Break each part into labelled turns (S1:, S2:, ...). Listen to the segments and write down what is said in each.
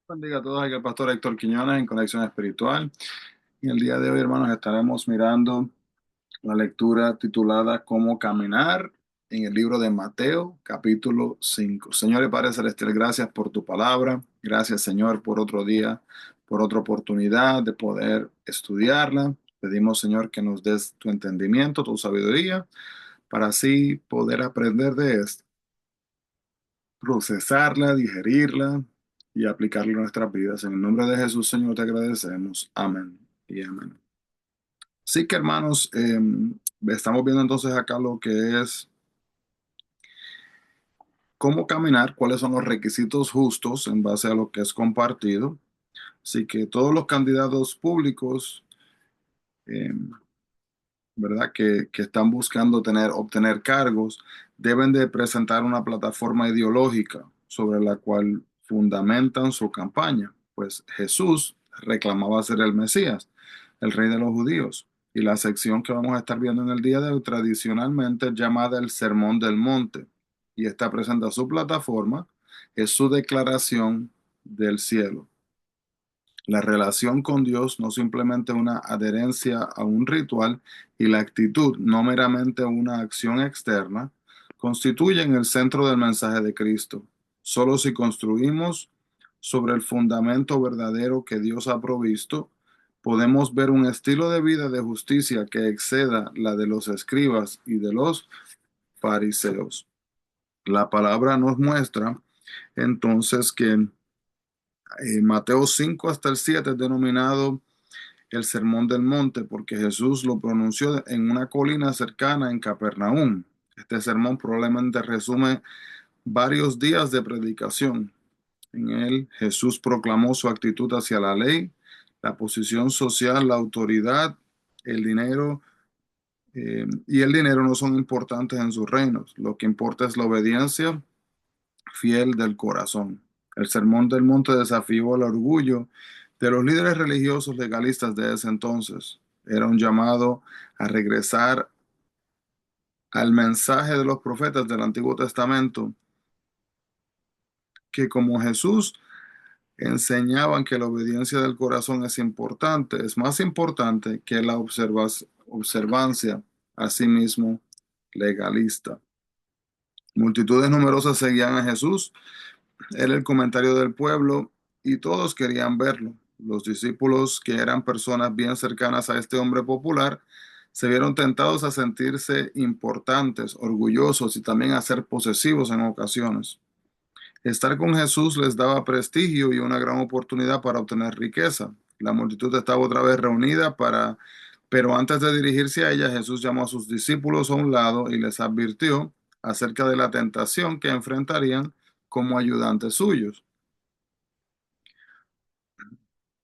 S1: Bendiga a todos, aquí el pastor Héctor Quiñones en Conexión Espiritual. Y el día de hoy, hermanos, estaremos mirando la lectura titulada Cómo caminar en el libro de Mateo, capítulo 5. Señor y Padre Celestial, gracias por tu palabra. Gracias, Señor, por otro día, por otra oportunidad de poder estudiarla. Pedimos, Señor, que nos des tu entendimiento, tu sabiduría, para así poder aprender de esto, procesarla, digerirla y aplicarla a nuestras vidas. En el nombre de Jesús, Señor, te agradecemos. Amén y amén. Sí que, hermanos, estamos viendo entonces acá lo que es cómo caminar, cuáles son los requisitos justos en base a lo que es compartido. Así que todos los candidatos públicos, em, ¿verdad? Que están buscando obtener cargos, deben de presentar una plataforma ideológica sobre la cual fundamentan su campaña. Pues Jesús reclamaba ser el Mesías, el rey de los judíos. Y la sección que vamos a estar viendo en el día de hoy tradicionalmente es llamada el Sermón del Monte. Y esta presenta su plataforma, es su declaración del cielo. La relación con Dios no simplemente una adherencia a un ritual y la actitud, no meramente una acción externa, constituyen el centro del mensaje de Cristo. Solo si construimos sobre el fundamento verdadero que Dios ha provisto, podemos ver un estilo de vida de justicia que exceda la de los escribas y de los fariseos. La palabra nos muestra entonces que Mateo 5 hasta el 7 es denominado el Sermón del Monte, porque Jesús lo pronunció en una colina cercana en Capernaum. Este sermón probablemente resume varios días de predicación. En él Jesús proclamó su actitud hacia la ley, la posición social, la autoridad, el dinero, y el dinero no son importantes en sus reinos. Lo que importa es la obediencia fiel del corazón. El Sermón del Monte desafió el orgullo de los líderes religiosos legalistas de ese entonces. Era un llamado a regresar al mensaje de los profetas del Antiguo Testamento, que como Jesús enseñaban que la obediencia del corazón es importante, es más importante que la observancia a sí mismo legalista. Multitudes numerosas seguían a Jesús. Era el comentario del pueblo y todos querían verlo. Los discípulos, que eran personas bien cercanas a este hombre popular, se vieron tentados a sentirse importantes, orgullosos y también a ser posesivos en ocasiones. Estar con Jesús les daba prestigio y una gran oportunidad para obtener riqueza. La multitud estaba otra vez reunida pero antes de dirigirse a ella, Jesús llamó a sus discípulos a un lado y les advirtió acerca de la tentación que enfrentarían como ayudantes suyos.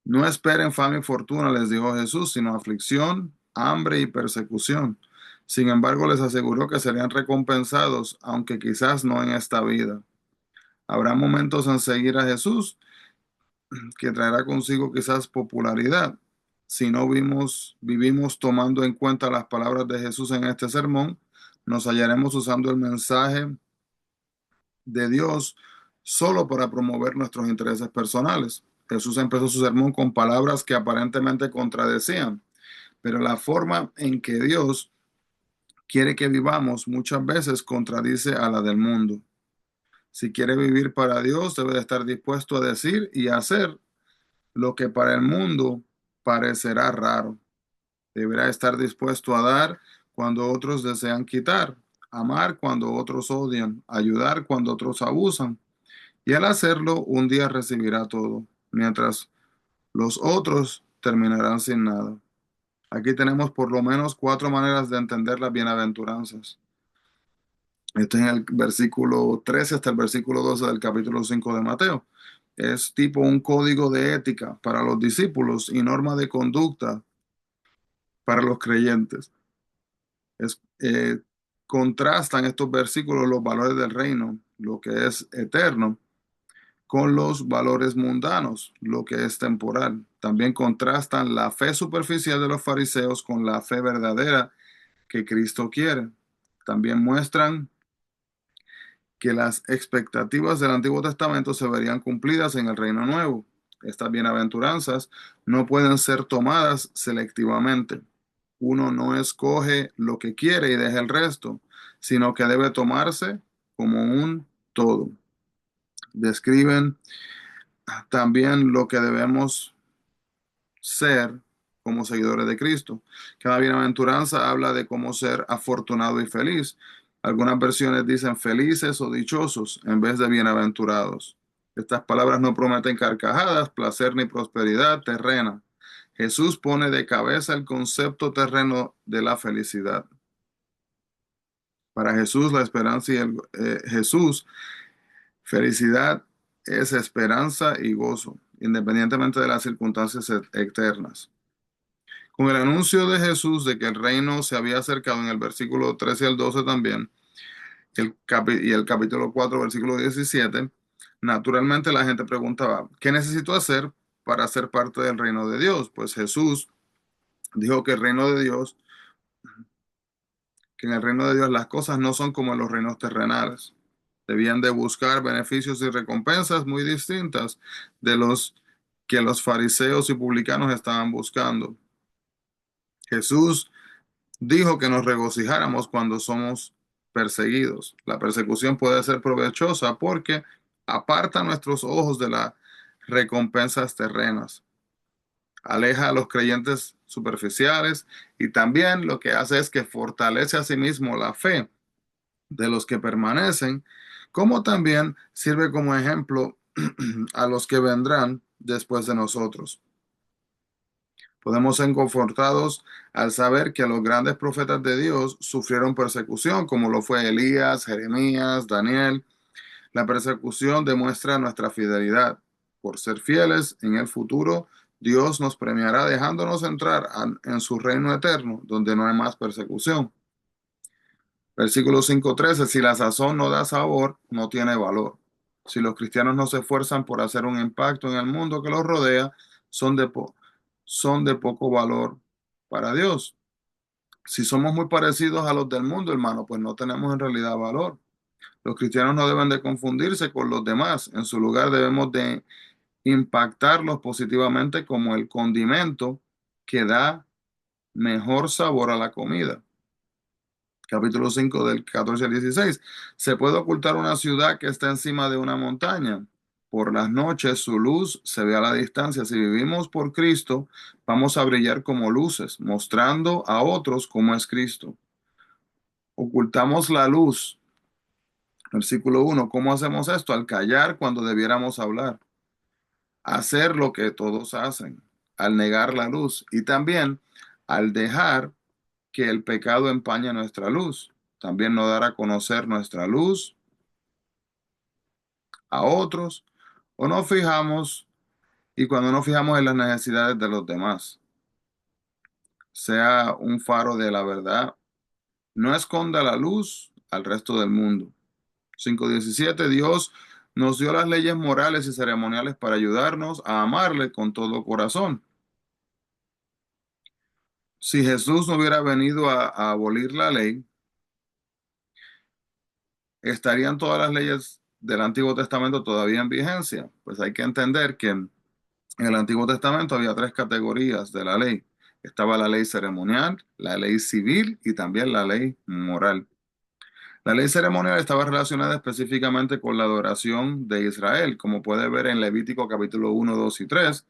S1: No esperen fama y fortuna, les dijo Jesús, sino aflicción, hambre y persecución. Sin embargo, les aseguró que serían recompensados, aunque quizás no en esta vida. Habrá momentos en seguir a Jesús que traerá consigo quizás popularidad. Si no vivimos tomando en cuenta las palabras de Jesús en este sermón, nos hallaremos usando el mensaje de Dios solo para promover nuestros intereses personales. Jesús empezó su sermón con palabras que aparentemente contradecían, pero la forma en que Dios quiere que vivamos muchas veces contradice a la del mundo. Si quiere vivir para Dios, debe de estar dispuesto a decir y hacer lo que para el mundo parecerá raro. Deberá estar dispuesto a dar cuando otros desean quitar, amar cuando otros odian, ayudar cuando otros abusan. Y al hacerlo, un día recibirá todo, mientras los otros terminarán sin nada. Aquí tenemos por lo menos cuatro maneras de entender las bienaventuranzas. Esto es en el versículo 13 hasta el versículo 12 del capítulo 5 de Mateo. Es tipo un código de ética para los discípulos y norma de conducta para los creyentes. Es, contrastan estos versículos los valores del reino, lo que es eterno, con los valores mundanos, lo que es temporal. También contrastan la fe superficial de los fariseos con la fe verdadera que Cristo quiere. También muestran que las expectativas del Antiguo Testamento se verían cumplidas en el Reino Nuevo. Estas bienaventuranzas no pueden ser tomadas selectivamente. Uno no escoge lo que quiere y deja el resto, sino que debe tomarse como un todo. Describen también lo que debemos ser como seguidores de Cristo. Cada bienaventuranza habla de cómo ser afortunado y feliz. Algunas versiones dicen felices o dichosos en vez de bienaventurados. Estas palabras no prometen carcajadas, placer ni prosperidad terrena. Jesús pone de cabeza el concepto terreno de la felicidad. Para Jesús, la esperanza y Jesús, felicidad es esperanza y gozo, independientemente de las circunstancias eternas. Con el anuncio de Jesús de que el reino se había acercado en el versículo 13 al 12 también, y el capítulo 4 versículo 17, naturalmente la gente preguntaba, ¿qué necesito hacer para ser parte del reino de Dios? Pues Jesús dijo que el reino de Dios, que en el reino de Dios las cosas no son como en los reinos terrenales. Debían de buscar beneficios y recompensas muy distintas de los que los fariseos y publicanos estaban buscando. Jesús dijo que nos regocijáramos cuando somos perseguidos. La persecución puede ser provechosa porque aparta nuestros ojos de las recompensas terrenas, aleja a los creyentes superficiales y también lo que hace es que fortalece a sí mismo la fe de los que permanecen, como también sirve como ejemplo a los que vendrán después de nosotros. Podemos ser confortados al saber que los grandes profetas de Dios sufrieron persecución, como lo fue Elías, Jeremías, Daniel. La persecución demuestra nuestra fidelidad. Por ser fieles en el futuro, Dios nos premiará dejándonos entrar en su reino eterno, donde no hay más persecución. Versículo 5:13, si la sazón no da sabor, no tiene valor. Si los cristianos no se esfuerzan por hacer un impacto en el mundo que los rodea, son son de poco valor para Dios. Si somos muy parecidos a los del mundo, hermano, pues no tenemos en realidad valor. Los cristianos no deben de confundirse con los demás. En su lugar debemos de impactarlos positivamente como el condimento que da mejor sabor a la comida. Capítulo 5 del 14 al 16. Se puede ocultar una ciudad que está encima de una montaña. Por las noches su luz se ve a la distancia. Si vivimos por Cristo, vamos a brillar como luces, mostrando a otros cómo es Cristo. Ocultamos la luz. Versículo 1. ¿Cómo hacemos esto? Al callar cuando debiéramos hablar. Hacer lo que todos hacen. Al negar la luz. Y también al dejar que el pecado empañe nuestra luz. También no dar a conocer nuestra luz a otros, o nos fijamos, y cuando nos fijamos en las necesidades de los demás, sea un faro de la verdad, no esconda la luz al resto del mundo. 5:17, Dios nos dio las leyes morales y ceremoniales para ayudarnos a amarle con todo corazón. Si Jesús no hubiera venido a abolir la ley, ¿estarían todas las leyes del Antiguo Testamento todavía en vigencia? Pues hay que entender que en el Antiguo Testamento había tres categorías de la ley. Estaba la ley ceremonial, la ley civil y también la ley moral. La ley ceremonial estaba relacionada específicamente con la adoración de Israel, como puede ver en Levítico capítulo 1, 2 y 3.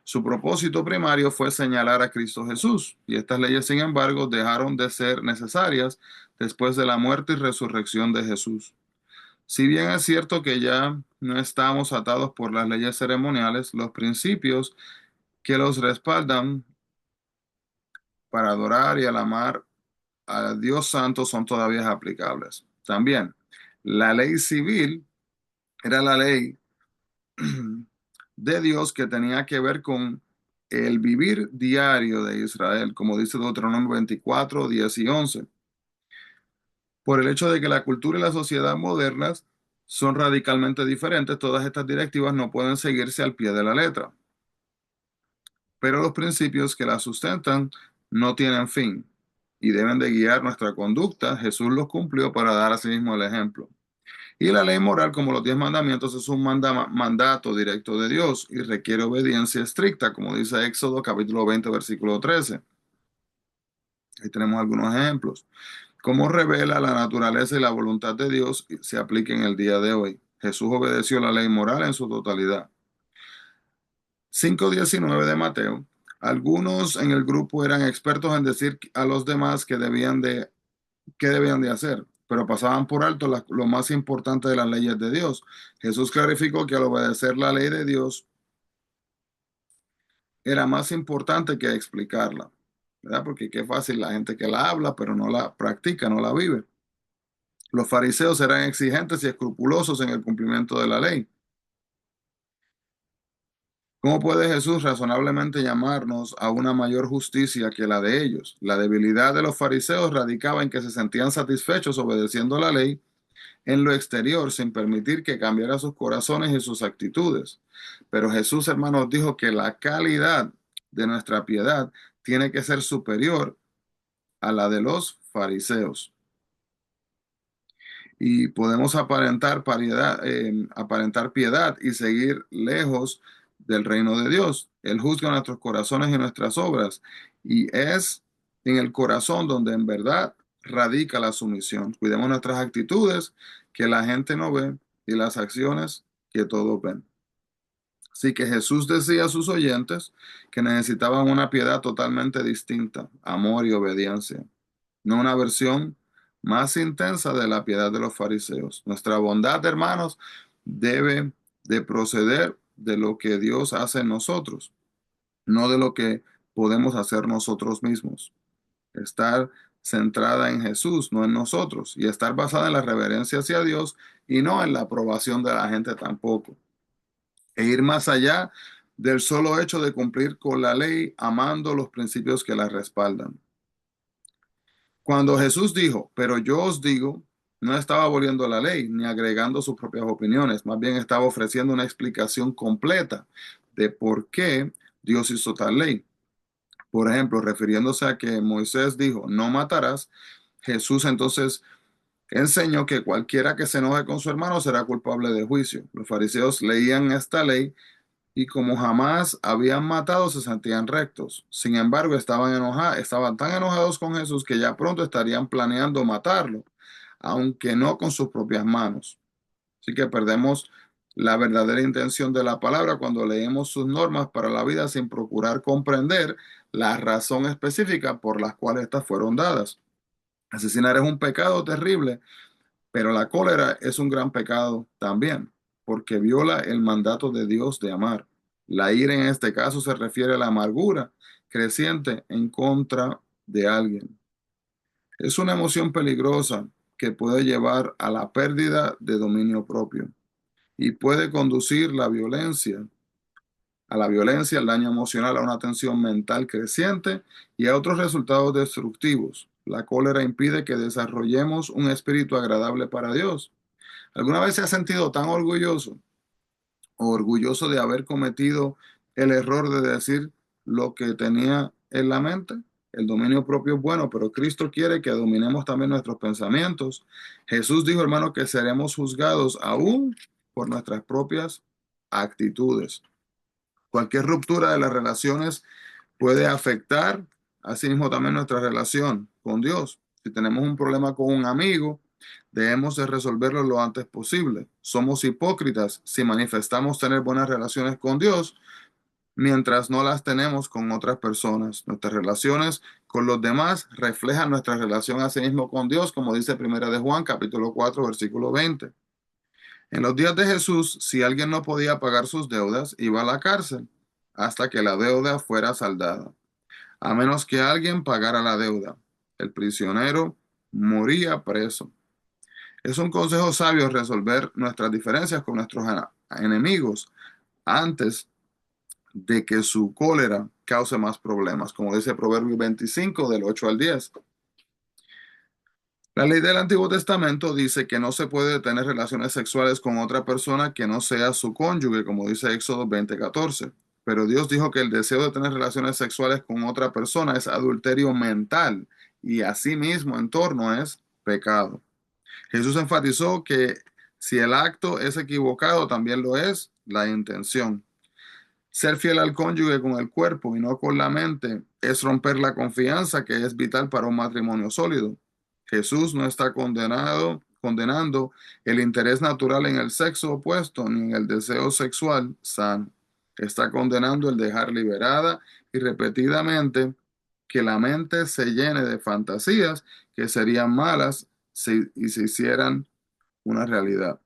S1: Su propósito primario fue señalar a Cristo Jesús, y estas leyes, sin embargo, dejaron de ser necesarias después de la muerte y resurrección de Jesús. Si bien es cierto que ya no estamos atados por las leyes ceremoniales, los principios que los respaldan para adorar y amar a Dios Santo son todavía aplicables. También, la ley civil era la ley de Dios que tenía que ver con el vivir diario de Israel, como dice Deuteronomio 24, 10 y 11. Por el hecho de que la cultura y la sociedad modernas son radicalmente diferentes, todas estas directivas no pueden seguirse al pie de la letra. Pero los principios que la sustentan no tienen fin y deben de guiar nuestra conducta. Jesús los cumplió para dar a sí mismo el ejemplo. Y la ley moral, como los 10 mandamientos, es un mandato directo de Dios y requiere obediencia estricta, como dice Éxodo capítulo 20, versículo 13. Ahí tenemos algunos ejemplos. Cómo revela la naturaleza y la voluntad de Dios se aplica en el día de hoy. Jesús obedeció la ley moral en su totalidad. 5:19 de Mateo. Algunos en el grupo eran expertos en decir a los demás qué debían de hacer, pero pasaban por alto lo más importante de las leyes de Dios. Jesús clarificó que al obedecer la ley de Dios era más importante que explicarla, ¿verdad? Porque qué fácil la gente que la habla, pero no la practica, no la vive. Los fariseos eran exigentes y escrupulosos en el cumplimiento de la ley. ¿Cómo puede Jesús razonablemente llamarnos a una mayor justicia que la de ellos? La debilidad de los fariseos radicaba en que se sentían satisfechos obedeciendo la ley en lo exterior sin permitir que cambiara sus corazones y sus actitudes. Pero Jesús, hermanos, dijo que la calidad de nuestra piedad tiene que ser superior a la de los fariseos. Y podemos aparentar piedad y seguir lejos del reino de Dios. Él juzga nuestros corazones y nuestras obras, y es en el corazón donde en verdad radica la sumisión. Cuidemos nuestras actitudes que la gente no ve y las acciones que todos ven. Así que Jesús decía a sus oyentes que necesitaban una piedad totalmente distinta, amor y obediencia, no una versión más intensa de la piedad de los fariseos. Nuestra bondad, hermanos, debe de proceder de lo que Dios hace en nosotros, no de lo que podemos hacer nosotros mismos. Estar centrada en Jesús, no en nosotros, y estar basada en la reverencia hacia Dios y no en la aprobación de la gente tampoco. E ir más allá del solo hecho de cumplir con la ley, amando los principios que la respaldan. Cuando Jesús dijo, pero yo os digo, no estaba aboliendo la ley ni agregando sus propias opiniones, más bien estaba ofreciendo una explicación completa de por qué Dios hizo tal ley. Por ejemplo, refiriéndose a que Moisés dijo, no matarás, Jesús entonces enseñó que cualquiera que se enoje con su hermano será culpable de juicio. Los fariseos leían esta ley y como jamás habían matado, se sentían rectos. Sin embargo, estaban tan enojados con Jesús que ya pronto estarían planeando matarlo, aunque no con sus propias manos. Así que perdemos la verdadera intención de la palabra cuando leemos sus normas para la vida sin procurar comprender la razón específica por las cuales estas fueron dadas. Asesinar es un pecado terrible, pero la cólera es un gran pecado también, porque viola el mandato de Dios de amar. La ira en este caso se refiere a la amargura creciente en contra de alguien. Es una emoción peligrosa que puede llevar a la pérdida de dominio propio y puede conducir a la violencia, al daño emocional, a una tensión mental creciente y a otros resultados destructivos. La cólera impide que desarrollemos un espíritu agradable para Dios. ¿Alguna vez se ha sentido tan orgulloso o orgulloso de haber cometido el error de decir lo que tenía en la mente? El dominio propio es bueno, pero Cristo quiere que dominemos también nuestros pensamientos. Jesús dijo, hermano, que seremos juzgados aún por nuestras propias actitudes. Cualquier ruptura de las relaciones puede afectar asimismo también nuestra relación con Dios. Si tenemos un problema con un amigo, debemos de resolverlo lo antes posible. Somos hipócritas si manifestamos tener buenas relaciones con Dios mientras no las tenemos con otras personas. Nuestras relaciones con los demás reflejan nuestra relación asimismo con Dios, como dice Primera de Juan, capítulo 4, versículo 20. En los días de Jesús, si alguien no podía pagar sus deudas, iba a la cárcel hasta que la deuda fuera saldada, a menos que alguien pagara la deuda. El prisionero moría preso. Es un consejo sabio resolver nuestras diferencias con nuestros enemigos antes de que su cólera cause más problemas, como dice Proverbios 25 del 8 al 10. La ley del Antiguo Testamento dice que no se puede tener relaciones sexuales con otra persona que no sea su cónyuge, como dice Éxodo 20:14. Pero Dios dijo que el deseo de tener relaciones sexuales con otra persona es adulterio mental y asimismo en torno es pecado. Jesús enfatizó que Si el acto es equivocado, también lo es la intención. Ser fiel al cónyuge con el cuerpo y no con la mente es romper la confianza que es vital para un matrimonio sólido. Jesús no está condenando el interés natural en el sexo opuesto ni en el deseo sexual sano. Está condenando el dejar liberada y repetidamente que la mente se llene de fantasías que serían malas y se hicieran una realidad.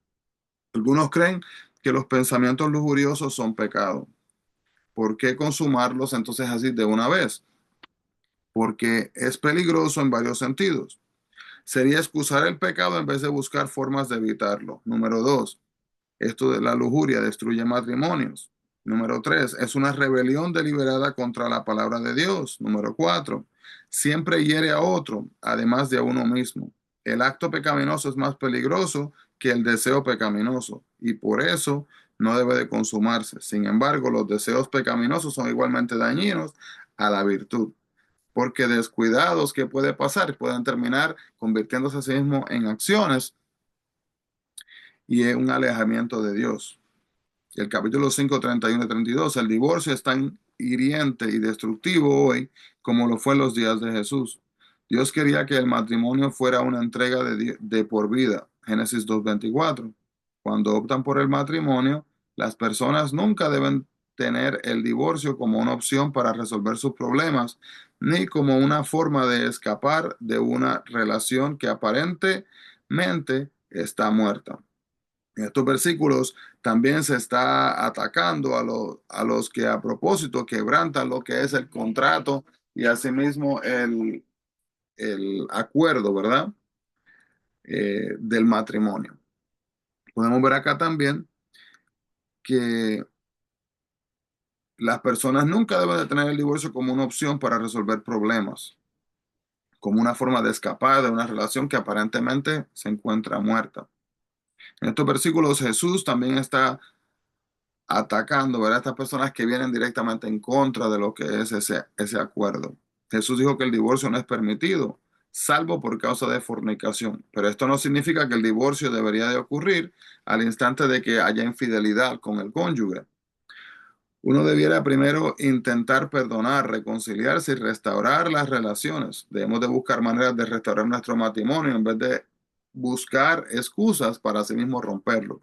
S1: Algunos creen que los pensamientos lujuriosos son pecado. ¿Por qué consumarlos entonces así de una vez? Porque es peligroso en varios sentidos. Sería excusar el pecado en vez de buscar formas de evitarlo. Número dos, esto de la lujuria destruye matrimonios. Número tres, es una rebelión deliberada contra la palabra de Dios. Número cuatro, siempre hiere a otro, además de a uno mismo. El acto pecaminoso es más peligroso que el deseo pecaminoso y por eso no debe de consumarse. Sin embargo, los deseos pecaminosos son igualmente dañinos a la virtud, porque descuidados, ¿qué puede pasar? Pueden terminar convirtiéndose a sí mismos en acciones y en un alejamiento de Dios. El capítulo 5, 31 y 32, el divorcio es tan hiriente y destructivo hoy como lo fue en los días de Jesús. Dios quería que el matrimonio fuera una entrega de por vida. Génesis 2:24. Cuando optan por el matrimonio, las personas nunca deben tener el divorcio como una opción para resolver sus problemas, ni como una forma de escapar de una relación que aparentemente está muerta. En estos versículos también se está atacando a los que a propósito quebrantan lo que es el contrato y asimismo el acuerdo, ¿verdad? Del matrimonio. Podemos ver acá también que las personas nunca deben de tener el divorcio como una opción para resolver problemas, como una forma de escapar de una relación que aparentemente se encuentra muerta. En estos versículos Jesús también está atacando, ¿verdad? Estas personas que vienen directamente en contra de lo que es ese acuerdo. Jesús dijo que el divorcio no es permitido, salvo por causa de fornicación. Pero esto no significa que el divorcio debería de ocurrir al instante de que haya infidelidad con el cónyuge. Uno debiera primero intentar perdonar, reconciliarse y restaurar las relaciones. Debemos de buscar maneras de restaurar nuestro matrimonio en vez de buscar excusas para sí mismo romperlo.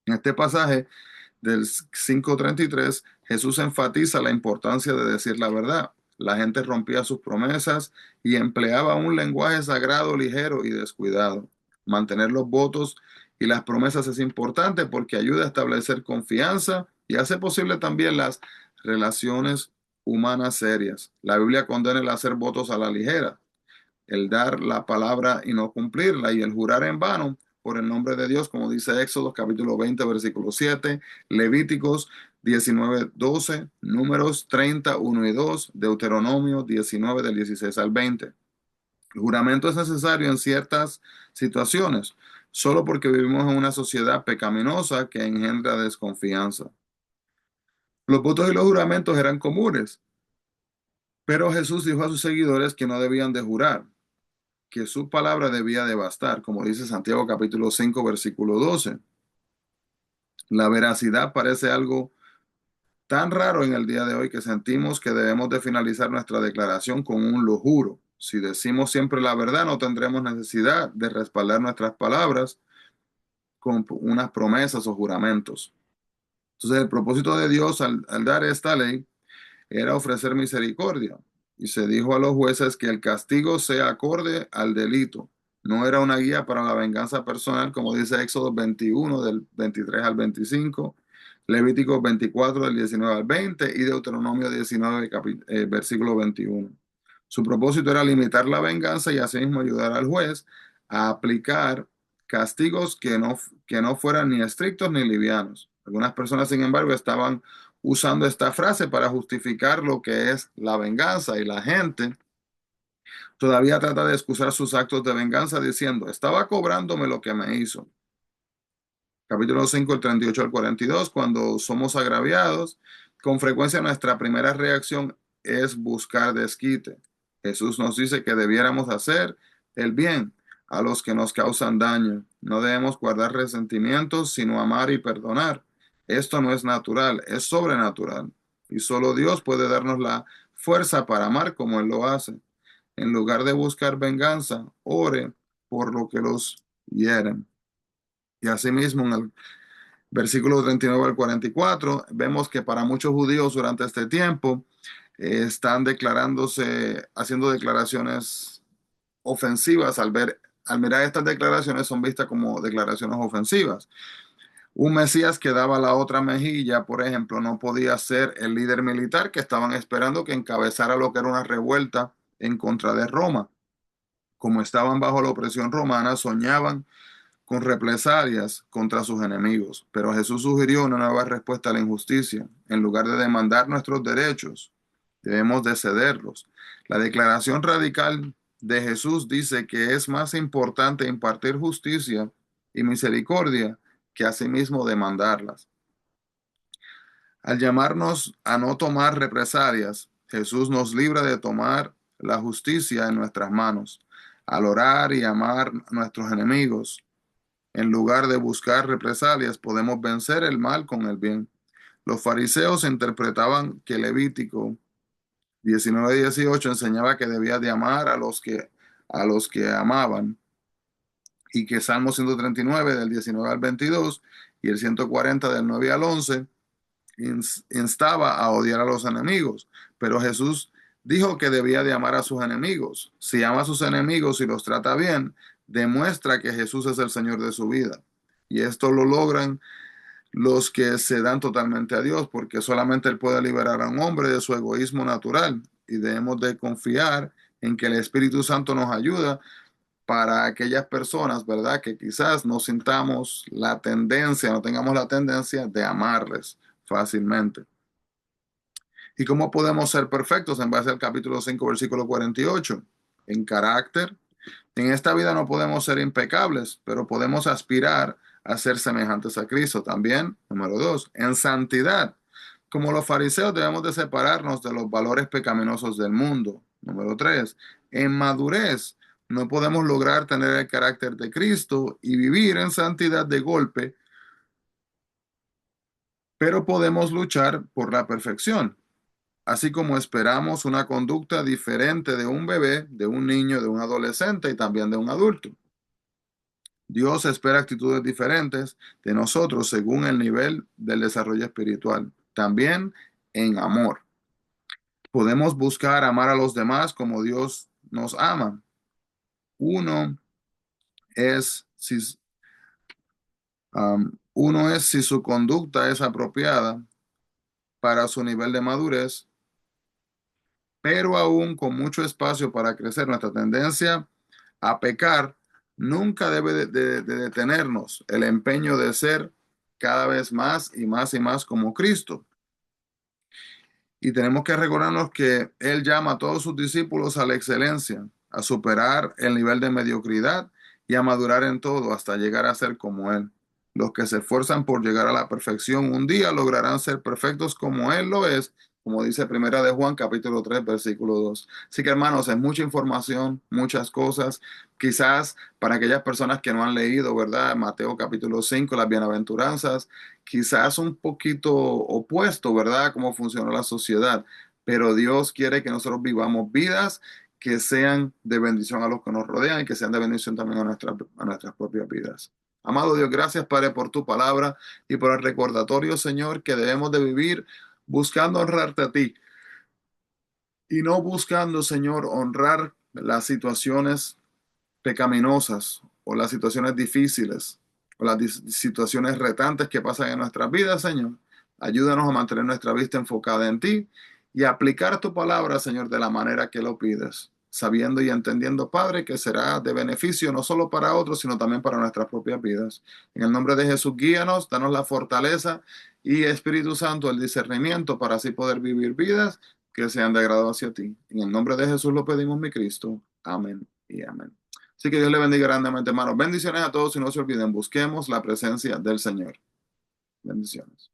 S1: En este pasaje del 5:33, Jesús enfatiza la importancia de decir la verdad. La gente rompía sus promesas y empleaba un lenguaje sagrado, ligero y descuidado. Mantener los votos y las promesas es importante porque ayuda a establecer confianza y hace posible también las relaciones humanas serias. La Biblia condena el hacer votos a la ligera, el dar la palabra y no cumplirla, y el jurar en vano por el nombre de Dios, como dice Éxodo capítulo 20, versículo 7, Levíticos 19:12, Números 30:1 y 2, Deuteronomio 19 del 16 al 20. El juramento es necesario en ciertas situaciones, solo porque vivimos en una sociedad pecaminosa que engendra desconfianza. Los votos y los juramentos eran comunes, pero Jesús dijo a sus seguidores que no debían de jurar, que su palabra debía de bastar, como dice Santiago capítulo 5 versículo 12. La veracidad parece algo tan raro en el día de hoy que sentimos que debemos de finalizar nuestra declaración con un lo juro. Si decimos siempre la verdad, no tendremos necesidad de respaldar nuestras palabras con unas promesas o juramentos. Entonces, el propósito de Dios al dar esta ley era ofrecer misericordia. Y se dijo a los jueces que el castigo sea acorde al delito. No era una guía para la venganza personal, como dice Éxodo 21 del 23 al 25, Levítico 24 del 19 al 20 y Deuteronomio 19, versículo 21. Su propósito era limitar la venganza y asimismo ayudar al juez a aplicar castigos que no fueran ni estrictos ni livianos. Algunas personas, sin embargo, estaban usando esta frase para justificar lo que es la venganza, y la gente todavía trata de excusar sus actos de venganza diciendo, estaba cobrándome lo que me hizo. Capítulo 5, el 38 al 42, cuando somos agraviados, con frecuencia nuestra primera reacción es buscar desquite. Jesús nos dice que debiéramos hacer el bien, a los que nos causan daño. No debemos guardar resentimientos, sino amar y perdonar. Esto no es natural, es sobrenatural. Y solo Dios puede darnos la fuerza para amar como Él lo hace. En lugar de buscar venganza, ore por lo que los hieren. Y asimismo, en el versículo 39 al 44, vemos que para muchos judíos durante este tiempo están declarándose, haciendo declaraciones ofensivas al mirar estas declaraciones son vistas como declaraciones ofensivas. Un Mesías que daba la otra mejilla, por ejemplo, no podía ser el líder militar que estaban esperando que encabezara lo que era una revuelta en contra de Roma. Como estaban bajo la opresión romana, soñaban con represalias contra sus enemigos. Pero Jesús sugirió una nueva respuesta a la injusticia. En lugar de demandar nuestros derechos, debemos de cederlos. La declaración radical de Jesús dice que es más importante impartir justicia y misericordia que asimismo demandarlas. Al llamarnos a no tomar represalias, Jesús nos libra de tomar la justicia en nuestras manos. Al orar y amar a nuestros enemigos, en lugar de buscar represalias, podemos vencer el mal con el bien. Los fariseos interpretaban que Levítico 19:18 enseñaba que debía de amar a los que amaban y que Salmo 139 del 19 al 22 y el 140 del 9 al 11 instaba a odiar a los enemigos. Pero Jesús dijo que debía de amar a sus enemigos. Si ama a sus enemigos y los trata bien, demuestra que Jesús es el Señor de su vida. Y esto lo logran los que se dan totalmente a Dios, porque solamente Él puede liberar a un hombre de su egoísmo natural. Y debemos de confiar en que el Espíritu Santo nos ayuda para aquellas personas, ¿verdad? Que quizás no sintamos la tendencia, no tengamos la tendencia de amarles fácilmente. ¿Y cómo podemos ser perfectos en base al capítulo 5 versículo 48? En carácter. En esta vida no podemos ser impecables, pero podemos aspirar a ser semejantes a Cristo. También, número 2, en santidad. Como los fariseos debemos de separarnos de los valores pecaminosos del mundo. Número 3, en madurez. No podemos lograr tener el carácter de Cristo y vivir en santidad de golpe, pero podemos luchar por la perfección. Así como esperamos una conducta diferente de un bebé, de un niño, de un adolescente y también de un adulto. Dios espera actitudes diferentes de nosotros según el nivel del desarrollo espiritual. También en amor. Podemos buscar amar a los demás como Dios nos ama. Uno es si, uno es si su conducta es apropiada para su nivel de madurez, pero aún con mucho espacio para crecer. Nuestra tendencia a pecar nunca debe de detenernos el empeño de ser cada vez más y más y más como Cristo. Y tenemos que recordarnos que Él llama a todos sus discípulos a la excelencia, a superar el nivel de mediocridad y a madurar en todo hasta llegar a ser como Él. Los que se esfuerzan por llegar a la perfección un día lograrán ser perfectos como Él lo es, como dice Primera de Juan, capítulo 3 versículo 2. Así que hermanos, es mucha información, muchas cosas. Quizás para aquellas personas que no han leído, ¿verdad? Mateo capítulo 5 las bienaventuranzas, quizás un poquito opuesto, ¿verdad? Cómo funciona la sociedad. Pero Dios quiere que nosotros vivamos vidas que sean de bendición a los que nos rodean y que sean de bendición también a nuestras propias vidas. Amado Dios, gracias, Padre, por tu palabra y por el recordatorio, Señor, que debemos de vivir buscando honrarte a ti y no buscando, Señor, honrar las situaciones pecaminosas o las situaciones difíciles o las situaciones retantes que pasan en nuestras vidas, Señor. Ayúdanos a mantener nuestra vista enfocada en ti y a aplicar tu palabra, Señor, de la manera que lo pides, sabiendo y entendiendo, Padre, que será de beneficio no solo para otros, sino también para nuestras propias vidas. En el nombre de Jesús, guíanos, danos la fortaleza y Espíritu Santo, el discernimiento para así poder vivir vidas que sean de agrado hacia ti. En el nombre de Jesús lo pedimos, mi Cristo. Amén y amén. Así que Dios le bendiga grandemente, hermanos. Bendiciones a todos y no se olviden, busquemos la presencia del Señor. Bendiciones.